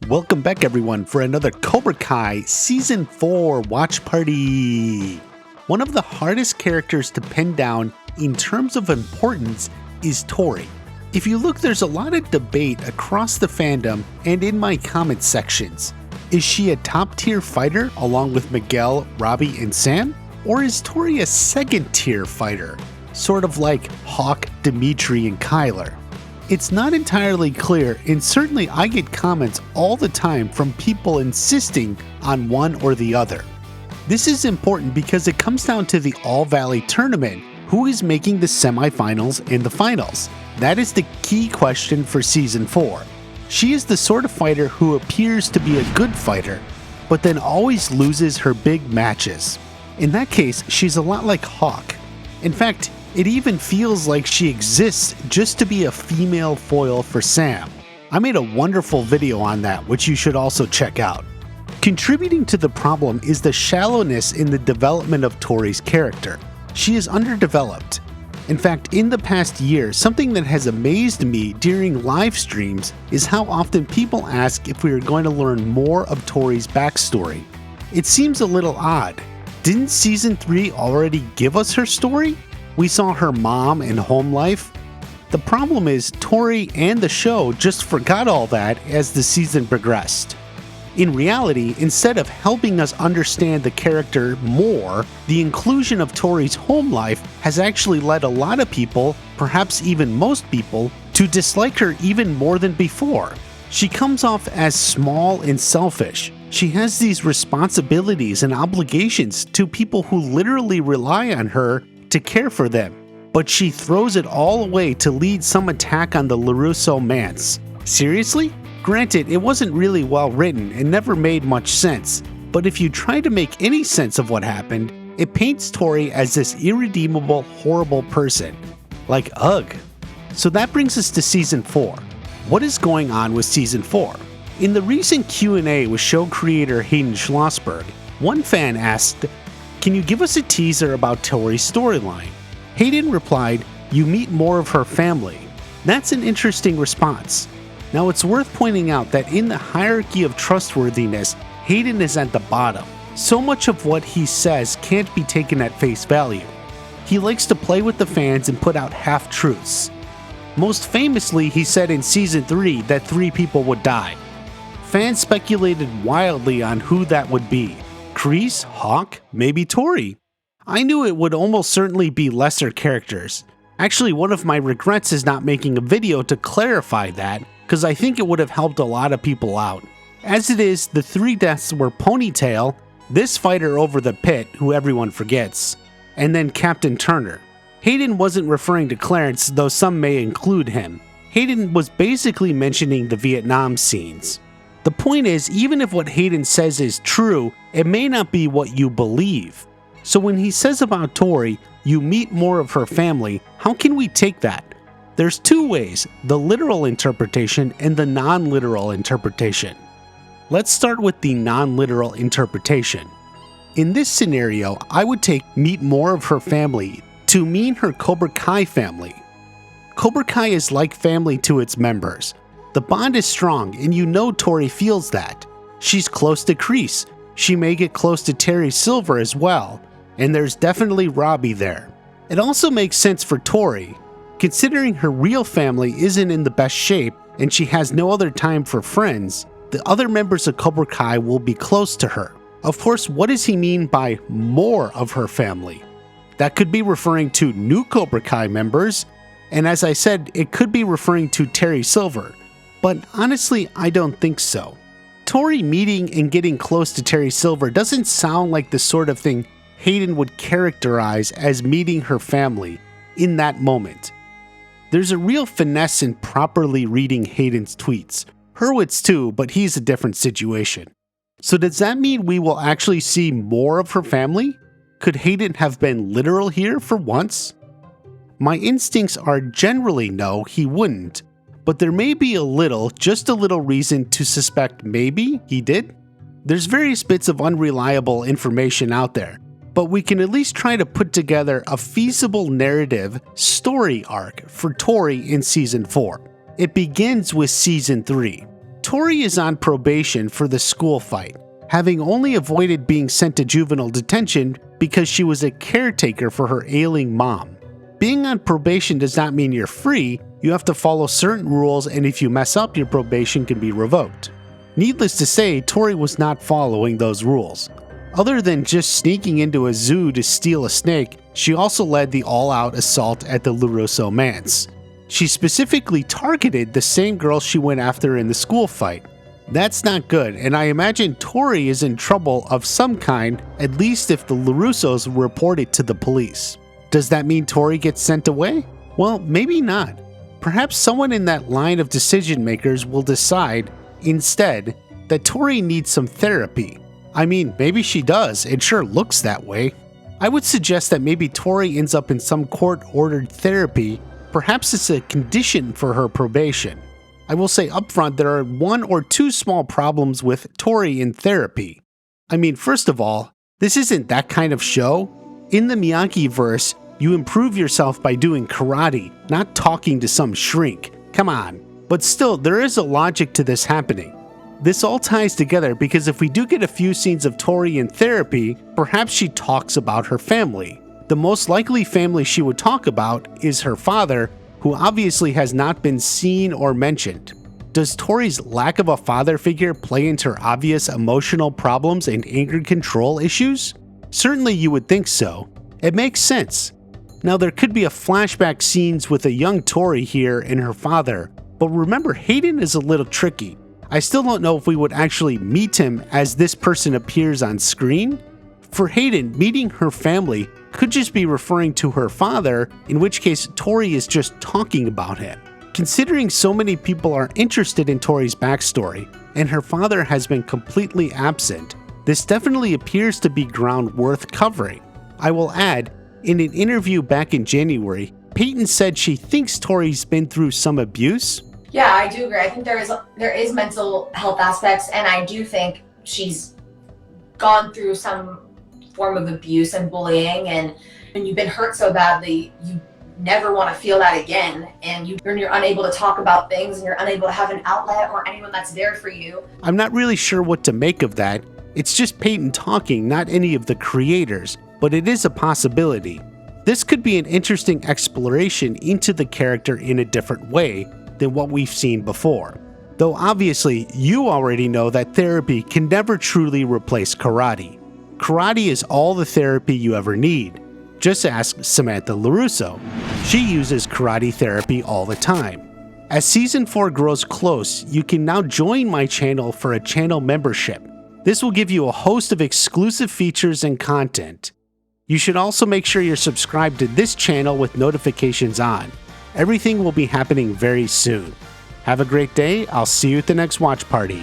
Welcome back everyone for another Cobra Kai Season 4 Watch Party. One of the hardest characters to pin down in terms of importance is Tory. If you look, there's a lot of debate across the fandom and in my comment sections. Is she a top tier fighter along with Miguel, Robbie, and Sam? Or is Tory a second tier fighter? Sort of like Hawk, Dimitri, and Kyler. It's not entirely clear, and certainly I get comments all the time from people insisting on one or the other. This is important because it comes down to the All Valley tournament, who is making the semifinals and the finals. That is the key question for Season 4. She is the sort of fighter who appears to be a good fighter, but then always loses her big matches. In that case, she's a lot like Hawk. In fact, it even feels like she exists just to be a female foil for Sam. I made a wonderful video on that, which you should also check out. Contributing to the problem is the shallowness in the development of Tory's character. She is underdeveloped. In fact, in the past year, something that has amazed me during live streams is how often people ask if we are going to learn more of Tory's backstory. It seems a little odd. Didn't Season 3 already give us her story? We saw her mom and home life. The problem is Tory and the show just forgot all that as the season progressed. In reality, instead of helping us understand the character more, the inclusion of Tory's home life has actually led a lot of people, perhaps even most people, to dislike her even more than before. She comes off as small and selfish. She has these responsibilities and obligations to people who literally rely on her to care for them, but she throws it all away to lead some attack on the LaRusso manse. Seriously? Granted, it wasn't really well written and never made much sense, but if you try to make any sense of what happened, it paints Tory as this irredeemable, horrible person. Like, ugh. So that brings us to Season 4. What is going on with Season 4? In the recent Q&A with show creator Hayden Schlossberg, one fan asked, "Can you give us a teaser about Tory's storyline?" Hayden replied, "You meet more of her family." That's an interesting response. Now it's worth pointing out that in the hierarchy of trustworthiness, Hayden is at the bottom. So much of what he says can't be taken at face value. He likes to play with the fans and put out half-truths. Most famously, he said in Season 3 that 3 people would die. Fans speculated wildly on who that would be. Kreese, Hawk, maybe Tory. I knew it would almost certainly be lesser characters. Actually, one of my regrets is not making a video to clarify that, because I think it would have helped a lot of people out. As it is, the 3 deaths were Ponytail, this fighter over the pit, who everyone forgets, and then Captain Turner. Hayden wasn't referring to Clarence, though some may include him. Hayden was basically mentioning the Vietnam scenes. The point is, even if what Hayden says is true, it may not be what you believe. So when he says about Tory, you meet more of her family, how can we take that? There's 2 ways, the literal interpretation and the non-literal interpretation. Let's start with the non-literal interpretation. In this scenario, I would take meet more of her family to mean her Cobra Kai family. Cobra Kai is like family to its members. The bond is strong, and you know Tory feels that. She's close to Kreese. She may get close to Terry Silver as well, and there's definitely Robbie there. It also makes sense for Tory, considering her real family isn't in the best shape and she has no other time for friends. The other members of Cobra Kai will be close to her. Of course, what does he mean by more of her family? That could be referring to new Cobra Kai members, and as I said, it could be referring to Terry Silver. But honestly, I don't think so. Tory meeting and getting close to Terry Silver doesn't sound like the sort of thing Hayden would characterize as meeting her family in that moment. There's a real finesse in properly reading Hayden's tweets. Hurwitz too, but he's a different situation. So does that mean we will actually see more of her family? Could Hayden have been literal here for once? My instincts are generally no, he wouldn't. But there may be a little, just a little reason to suspect maybe he did. There's various bits of unreliable information out there, but we can at least try to put together a feasible narrative story arc for Tory in Season 4. It begins with Season 3. Tory is on probation for the school fight, having only avoided being sent to juvenile detention because she was a caretaker for her ailing mom. Being on probation does not mean you're free. You have to follow certain rules, and if you mess up, your probation can be revoked. Needless to say, Tory was not following those rules. Other than just sneaking into a zoo to steal a snake, she also led the all-out assault at the LaRusso manse. She specifically targeted the same girl she went after in the school fight. That's not good, and I imagine Tory is in trouble of some kind, at least if the LaRussos report it to the police. Does that mean Tory gets sent away? Well, maybe not. Perhaps someone in that line of decision makers will decide, instead, that Tory needs some therapy. I mean, maybe she does, it sure looks that way. I would suggest that maybe Tory ends up in some court-ordered therapy. Perhaps it's a condition for her probation. I will say upfront there are one or two small problems with Tory in therapy. I mean, first of all, this isn't that kind of show. In the Miyagi-verse, you improve yourself by doing karate, not talking to some shrink. Come on. But still, there is a logic to this happening. This all ties together because if we do get a few scenes of Tory in therapy, perhaps she talks about her family. The most likely family she would talk about is her father, who obviously has not been seen or mentioned. Does Tory's lack of a father figure play into her obvious emotional problems and anger control issues? Certainly you would think so. It makes sense. Now there could be a flashback scenes with a young Tory here and her father, but remember Hayden is a little tricky. I still don't know if we would actually meet him as this person appears on screen. For Hayden, meeting her family could just be referring to her father, in which case Tory is just talking about him. Considering so many people are interested in Tory's backstory, and her father has been completely absent, this definitely appears to be ground worth covering. I will add, in an interview back in January, Peyton said she thinks Tory's been through some abuse. Yeah, I do agree. I think there is mental health aspects, and I do think she's gone through some form of abuse and bullying, and when you've been hurt so badly, you never want to feel that again, and you're unable to talk about things, and you're unable to have an outlet or anyone that's there for you. I'm not really sure what to make of that. It's just Peyton talking, not any of the creators, but it is a possibility. This could be an interesting exploration into the character in a different way than what we've seen before. Though obviously, you already know that therapy can never truly replace karate. Karate is all the therapy you ever need. Just ask Samantha LaRusso. She uses karate therapy all the time. As Season 4 grows close, you can now join my channel for a channel membership. This will give you a host of exclusive features and content. You should also make sure you're subscribed to this channel with notifications on. Everything will be happening very soon. Have a great day. I'll see you at the next watch party.